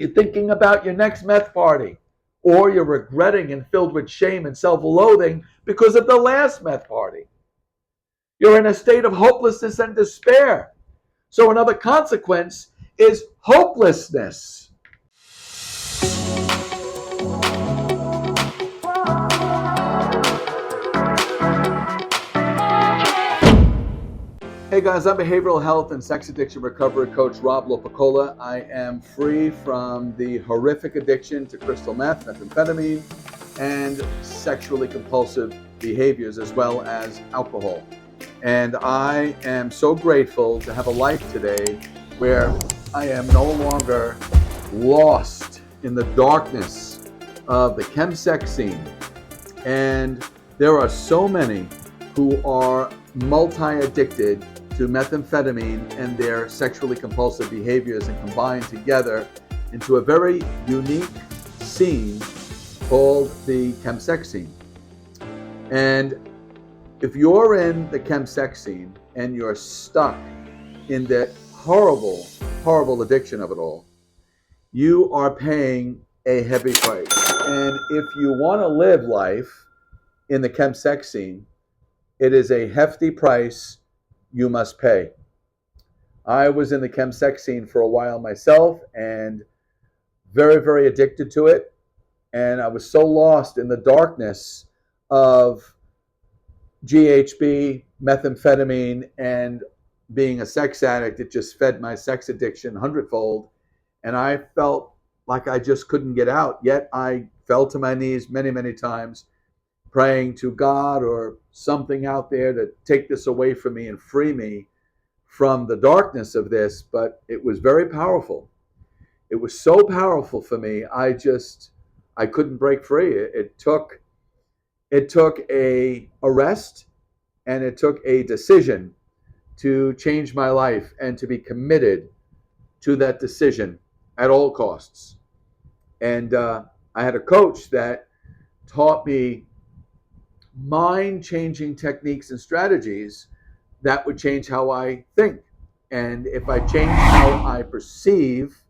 You're thinking about your next meth party, or you're regretting and filled with shame and self-loathing because of the last meth party. You're in a state of hopelessness and despair. So another consequence is hopelessness. Hey guys, I'm behavioral health and sex addiction recovery coach Rob Lopicola. I am free from the horrific addiction to crystal meth, methamphetamine, and sexually compulsive behaviors, as well as alcohol. And I am so grateful to have a life today where I am no longer lost in the darkness of the Chemsex scene. And there are so many who are multi-addicted to methamphetamine and their sexually compulsive behaviors, and combined together into a very unique scene called the Chemsex scene. And if you're in the Chemsex scene and you're stuck in the horrible, horrible addiction of it all, you are paying a heavy price. And if you want to live life in the Chemsex scene, it is a hefty price you must pay. I was in the Chemsex scene for a while myself and very, very addicted to it. And I was so lost in the darkness of GHB, methamphetamine, and being a sex addict. It just fed my sex addiction hundredfold. And I felt like I just couldn't get out. Yet I fell to my knees many, many times, praying to God or something out there to take this away from me and free me from the darkness of this. But it was very powerful. It was so powerful for me. I couldn't break free. It took a arrest, and it took a decision to change my life and to be committed to that decision at all costs. And I had a coach that taught me mind-changing techniques and strategies that would change how I think. And if I change how I perceive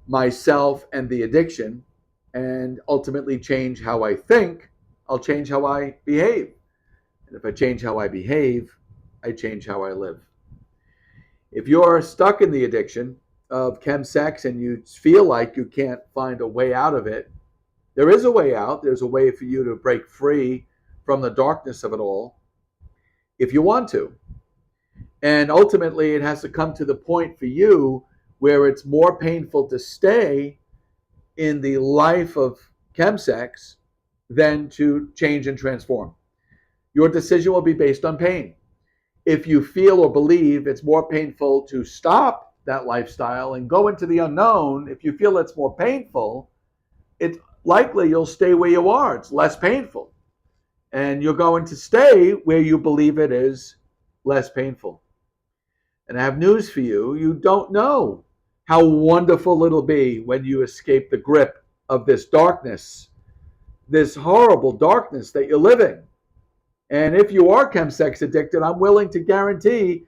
myself and the addiction, and ultimately change how I think, I'll change how I behave. And if I change how I behave, I change how I live. If you're stuck in the addiction of chemsex and you feel like you can't find a way out of it, there is a way out. There's a way for you to break free from the darkness of it all if you want to. And ultimately, it has to come to the point for you where it's more painful to stay in the life of chemsex than to change and transform. Your decision will be based on pain. If you feel or believe it's more painful to stop that lifestyle and go into the unknown, if you feel it's more painful, it's likely you'll stay where you are. It's less painful. And you're going to stay where you believe it is less painful. And I have news for you. You don't know how wonderful it'll be when you escape the grip of this darkness, this horrible darkness that you're living. And if you are chemsex addicted, I'm willing to guarantee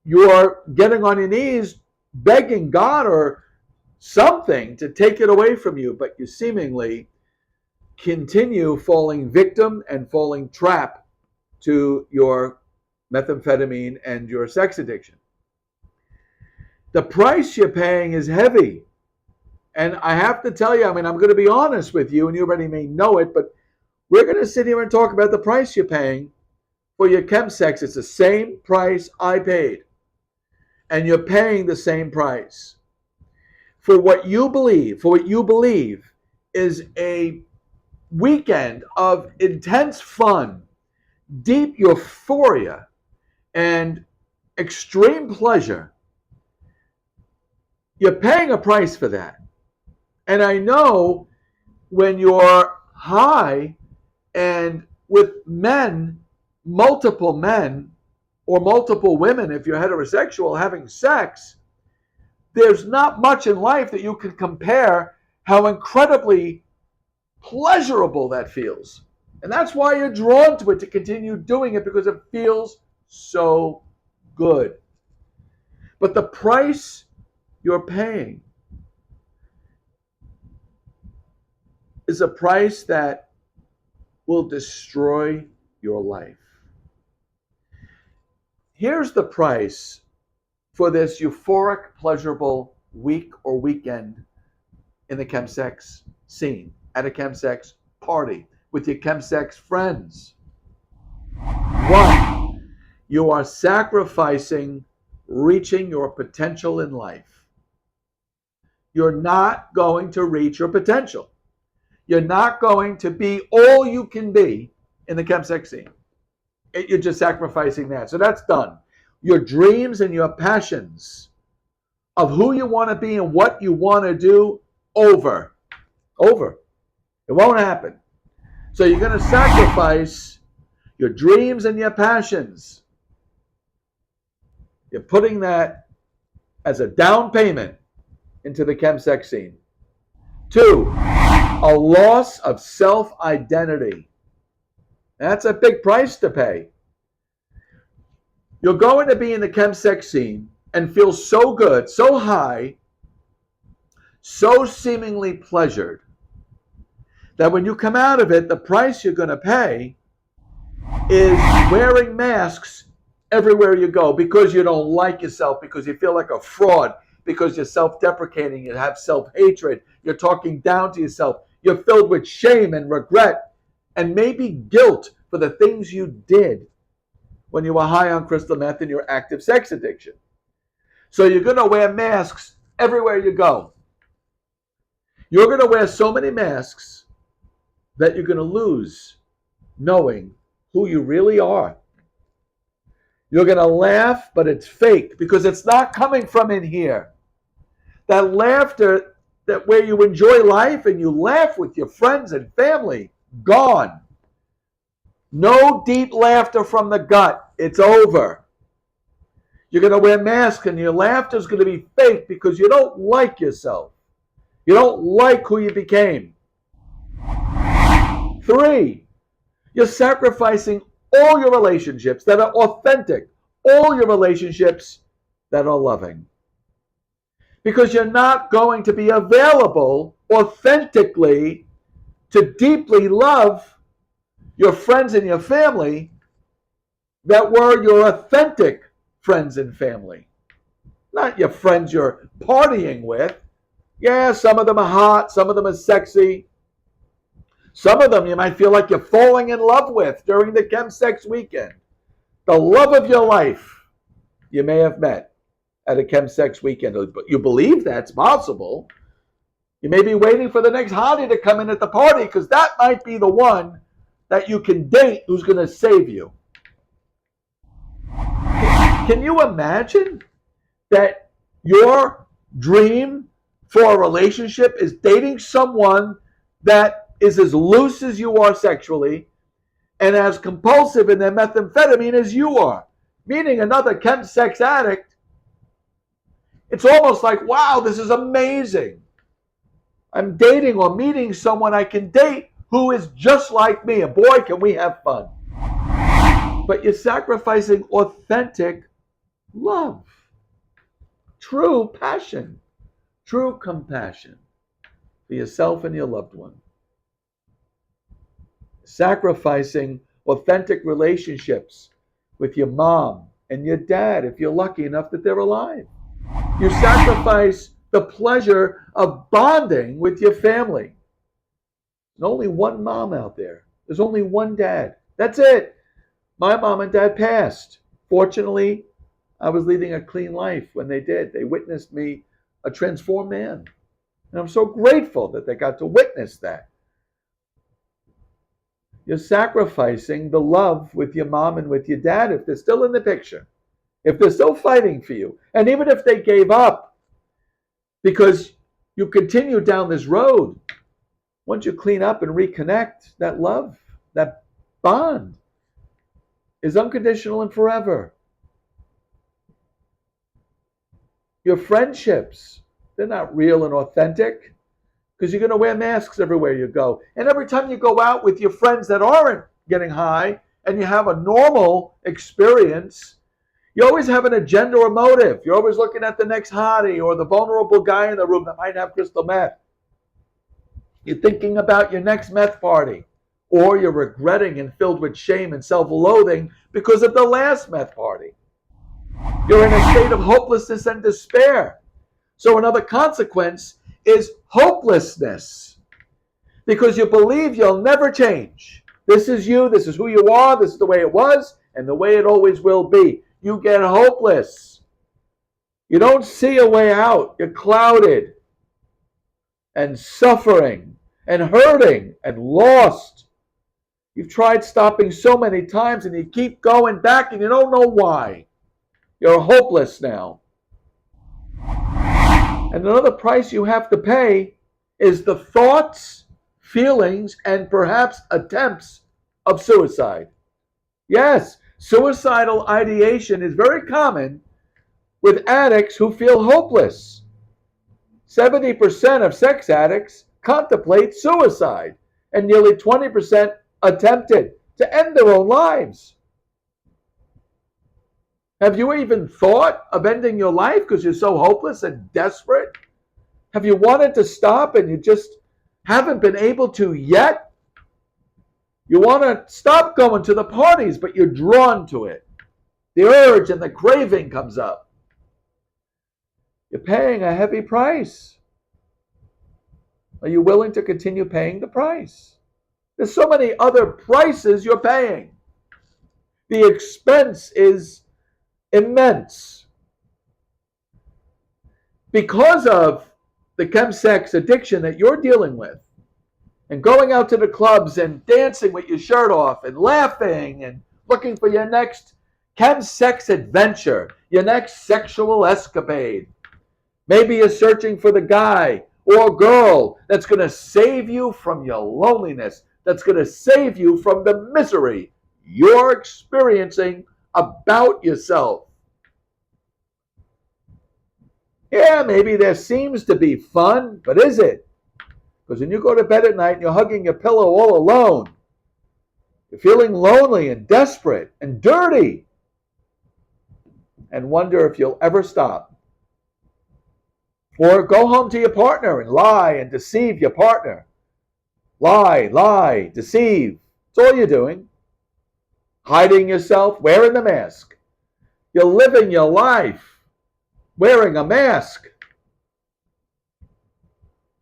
you are getting on your knees, begging God or something to take it away from you, but you seemingly continue falling victim and falling trap to your methamphetamine and your sex addiction. The price you're paying is heavy. And I have to tell you, I'm going to be honest with you, and you already may know it, but we're going to sit here and talk about the price you're paying for your chemsex. It's the same price I paid. And you're paying the same price. For what you believe is a weekend of intense fun, deep euphoria, and extreme pleasure. You're paying a price for that. And I know when you're high and with men, multiple men, or multiple women, if you're heterosexual, having sex, there's not much in life that you can compare how incredibly pleasurable that feels. And that's why you're drawn to it, to continue doing it, because it feels so good. But the price you're paying is a price that will destroy your life. Here's the price for this euphoric, pleasurable week or weekend in the chemsex scene, at a chemsex party, with your chemsex friends. One, you are sacrificing reaching your potential in life. You're not going to reach your potential. You're not going to be all you can be in the chemsex scene. You're just sacrificing that. So that's done. Your dreams and your passions of who you want to be and what you want to do, over. It won't happen. So you're going to sacrifice your dreams and your passions. You're putting that as a down payment into the chemsex scene. 2, a loss of self-identity. That's a big price to pay. You're going to be in the chemsex scene and feel so good, so high, so seemingly pleasured, that when you come out of it, the price you're going to pay is wearing masks everywhere you go because you don't like yourself, because you feel like a fraud, because you're self-deprecating, you have self-hatred, you're talking down to yourself, you're filled with shame and regret and maybe guilt for the things you did when you were high on crystal meth and your active sex addiction. So you're going to wear masks everywhere you go. You're going to wear so many masks that you're going to lose knowing who you really are. You're going to laugh, but it's fake because it's not coming from in here. That laughter, that where you enjoy life and you laugh with your friends and family, gone. No deep laughter from the gut. It's over. You're going to wear masks and your laughter is going to be fake because you don't like yourself. You don't like who you became. 3, you're sacrificing all your relationships that are authentic, all your relationships that are loving. Because you're not going to be available authentically to deeply love your friends and your family that were your authentic friends and family. Not your friends you're partying with. Yeah, some of them are hot, some of them are sexy. Some of them you might feel like you're falling in love with during the chemsex weekend. The love of your life you may have met at a chemsex weekend. But you believe that's possible. You may be waiting for the next hottie to come in at the party because that might be the one that you can date who's going to save you. Can you imagine that your dream for a relationship is dating someone that is as loose as you are sexually and as compulsive in their methamphetamine as you are? Meaning another chemsex addict. It's almost like, wow, this is amazing. I'm dating or meeting someone I can date who is just like me. And boy, can we have fun. But you're sacrificing authentic love, true passion, true compassion for yourself and your loved one. Sacrificing authentic relationships with your mom and your dad if you're lucky enough that they're alive. You sacrifice the pleasure of bonding with your family. There's only one mom out there. There's only one dad. That's it. My mom and dad passed. Fortunately, I was leading a clean life when they did. They witnessed me a transformed man. And I'm so grateful that they got to witness that. You're sacrificing the love with your mom and with your dad if they're still in the picture, if they're still fighting for you. And even if they gave up, because you continue down this road, once you clean up and reconnect, that love, that bond is unconditional and forever. Your friendships, they're not real and authentic because you're going to wear masks everywhere you go. And every time you go out with your friends that aren't getting high and you have a normal experience, you always have an agenda or motive. You're always looking at the next hottie or the vulnerable guy in the room that might have crystal meth. You're thinking about your next meth party, or you're regretting and filled with shame and self-loathing because of the last meth party. You're in a state of hopelessness and despair. So another consequence is hopelessness, because you believe you'll never change. This is you, this is who you are, this is the way it was, and the way it always will be. You get hopeless. You don't see a way out. You're clouded and suffering and hurting and lost. You've tried stopping so many times and you keep going back and you don't know why. You're hopeless now. And another price you have to pay is the thoughts, feelings, and perhaps attempts of suicide. Yes, suicidal ideation is very common with addicts who feel hopeless. 70% of sex addicts contemplate suicide, and nearly 20% attempted to end their own lives. Have you even thought of ending your life because you're so hopeless and desperate? Have you wanted to stop and you just haven't been able to yet? You want to stop going to the parties, but you're drawn to it. The urge and the craving comes up. You're paying a heavy price. Are you willing to continue paying the price? There's so many other prices you're paying. The expense is immense. Because of the chemsex addiction that you're dealing with, and going out to the clubs and dancing with your shirt off and laughing and looking for your next chemsex adventure, your next sexual escapade. Maybe you're searching for the guy or girl that's going to save you from your loneliness, that's going to save you from the misery you're experiencing about yourself. Yeah, maybe there seems to be fun, but is it? Because when you go to bed at night and you're hugging your pillow all alone, you're feeling lonely and desperate and dirty, and wonder if you'll ever stop. Or go home to your partner and lie and deceive your partner. Lie, deceive. That's all you're doing. Hiding yourself, wearing the mask. You're living your life wearing a mask.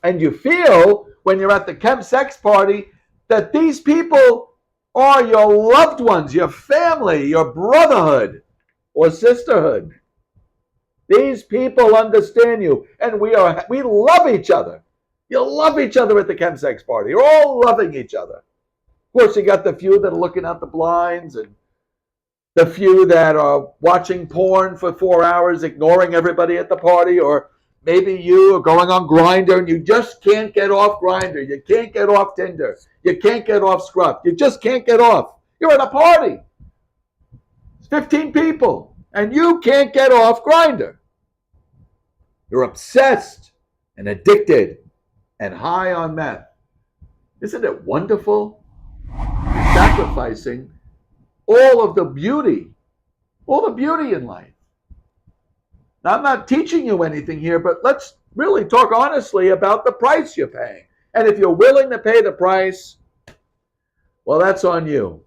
And you feel, when you're at the chemsex party, that these people are your loved ones, your family, your brotherhood or sisterhood. These people understand you, and we love each other. You love each other at the chemsex party. You're all loving each other. Of course, you got the few that are looking out the blinds, and the few that are watching porn for 4 hours, ignoring everybody at the party, or maybe you are going on Grindr and you just can't get off Grindr. You can't get off Tinder. You can't get off Scruff. You just can't get off. You're at a party. It's 15 people, and you can't get off Grindr. You're obsessed and addicted and high on meth. Isn't it wonderful? You're sacrificing all of the beauty in life. Now, I'm not teaching you anything here, but let's really talk honestly about the price you're paying. And if you're willing to pay the price, well, that's on you.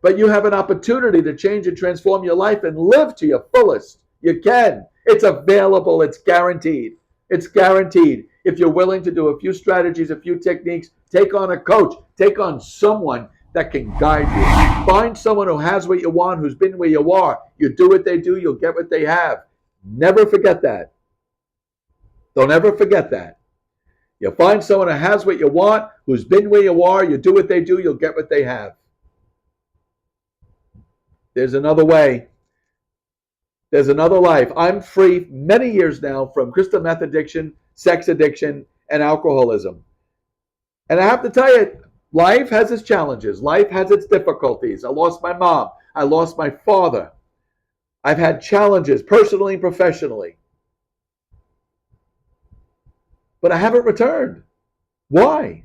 But you have an opportunity to change and transform your life and live to your fullest. You can. It's available. It's guaranteed. It's guaranteed. If you're willing to do a few strategies, a few techniques, take on a coach, take on someone that can guide you. Find someone who has what you want, who's been where you are. You do what they do, you'll get what they have. Never forget that. Don't ever forget that. You find someone who has what you want, who's been where you are, you do what they do, you'll get what they have. There's another way. There's another life. I'm free many years now from crystal meth addiction, sex addiction, and alcoholism. And I have to tell you, life has its challenges. Life has its difficulties. I lost my mom. I lost my father. I've had challenges personally and professionally. But I haven't returned. Why?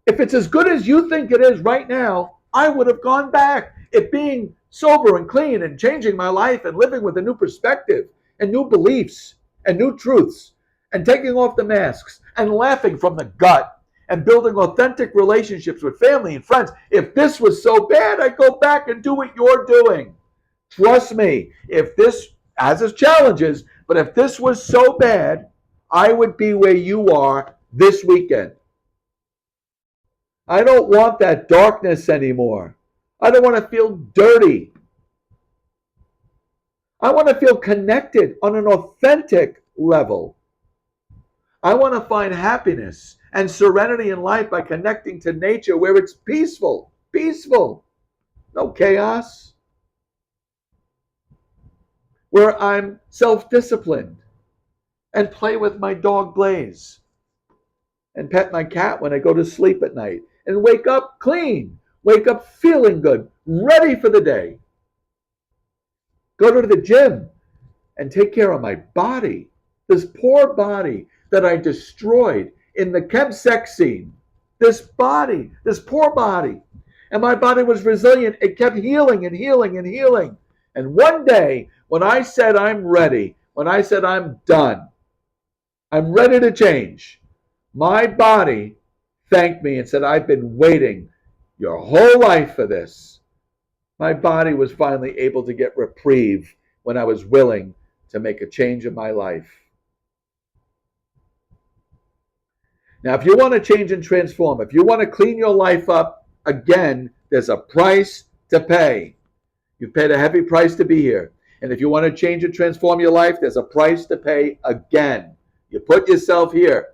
If it's as good as you think it is right now, I would have gone back. If being sober and clean and changing my life and living with a new perspective and new beliefs and new truths and taking off the masks and laughing from the gut and building authentic relationships with family and friends. If this was so bad, I'd go back and do what you're doing. Trust me, if this has its challenges, but if this was so bad, I would be where you are this weekend. I don't want that darkness anymore. I don't want to feel dirty. I want to feel connected on an authentic level. I want to find happiness and serenity in life by connecting to nature where it's peaceful. Peaceful. No chaos. Where I'm self-disciplined and play with my dog Blaze and pet my cat when I go to sleep at night and wake up clean, wake up feeling good, ready for the day. Go to the gym and take care of my body, this poor body that I destroyed in the Chemsex scene. This body, this poor body. And my body was resilient. It kept healing and healing and healing. And one day, when I said I'm ready, when I said I'm done, I'm ready to change, my body thanked me and said, I've been waiting your whole life for this. My body was finally able to get reprieve when I was willing to make a change in my life. Now, if you want to change and transform, if you want to clean your life up, again, there's a price to pay. You've paid a heavy price to be here. And if you want to change and transform your life, there's a price to pay again. You put yourself here.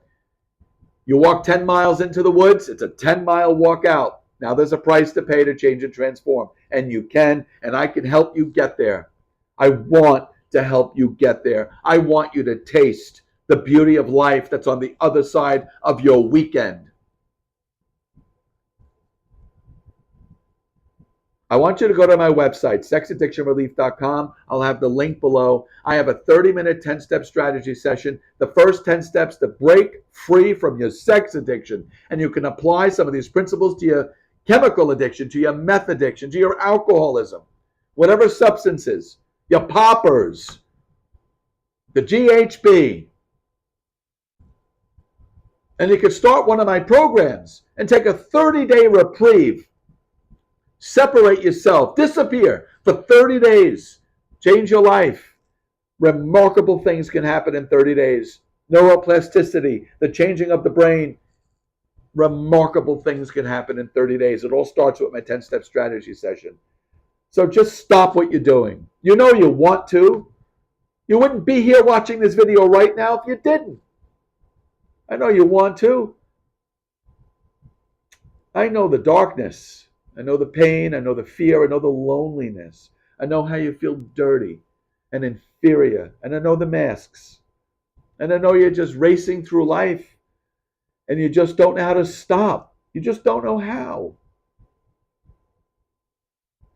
You walk 10 miles into the woods, it's a 10-mile walk out. Now there's a price to pay to change and transform. And you can, and I can help you get there. I want to help you get there. I want you to taste the beauty of life that's on the other side of your weekend. I want you to go to my website, sexaddictionrelief.com. I'll have the link below. I have a 30-minute 10-step strategy session. The first 10 steps to break free from your sex addiction. And you can apply some of these principles to your chemical addiction, to your meth addiction, to your alcoholism, whatever substances, your poppers, the GHB. And you can start one of my programs and take a 30-day reprieve. Separate yourself, disappear for 30 days, change your life. Remarkable things can happen in 30 days. Neuroplasticity, the changing of the brain. Remarkable things can happen in 30 days. It all starts with my 10-step strategy session. So just stop what you're doing. You know you want to. You wouldn't be here watching this video right now if you didn't. I know you want to. I know the darkness. I know the pain, I know the fear, I know the loneliness. I know how you feel dirty and inferior. And I know the masks. And I know you're just racing through life and you just don't know how to stop. You just don't know how.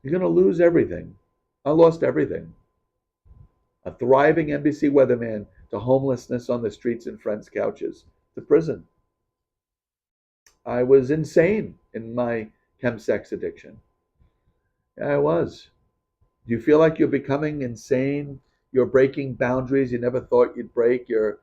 You're going to lose everything. I lost everything. A thriving NBC weatherman to homelessness on the streets and friends' couches to prison. I was insane in my Chemsex addiction. I was. Do you feel like you're becoming insane? You're breaking boundaries you never thought you'd break. You're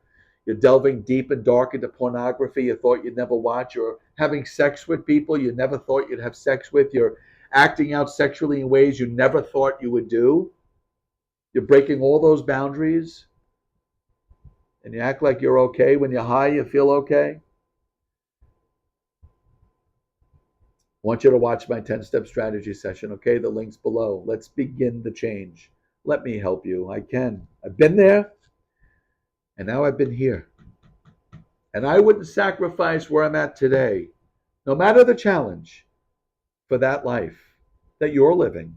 delving deep and dark into pornography you thought you'd never watch. You're having sex with people you never thought you'd have sex with. You're acting out sexually in ways you never thought you would do. You're breaking all those boundaries. And you act like you're okay. When you're high, you feel okay. I want you to watch my 10-step strategy session, okay? The link's below. Let's begin the change. Let me help you. I can. I've been there, and now I've been here. And I wouldn't sacrifice where I'm at today, no matter the challenge, for that life that you're living.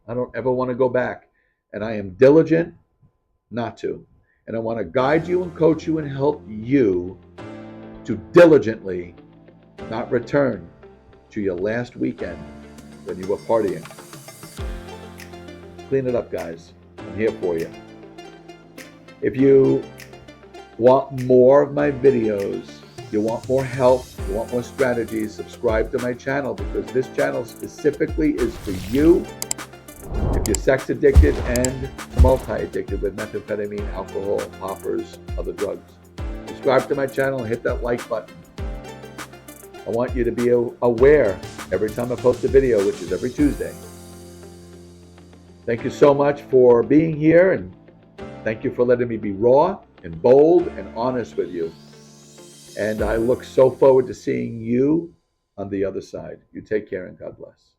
I don't ever want to go back. And I am diligent not to. And I want to guide you and coach you and help you to diligently not return to your last weekend when you were partying. Clean it up, guys. I'm here for you. If you want more of my videos, you want more help, you want more strategies, subscribe to my channel because this channel specifically is for you. If If you're sex addicted and multi-addicted with methamphetamine, alcohol, poppers, other drugs, subscribe to my channel and hit that like button. I want you to be aware every time I post a video, which is every Tuesday. Thank you so much for being here, and thank you for letting me be raw and bold and honest with you. And I look so forward to seeing you on the other side. You take care and God bless.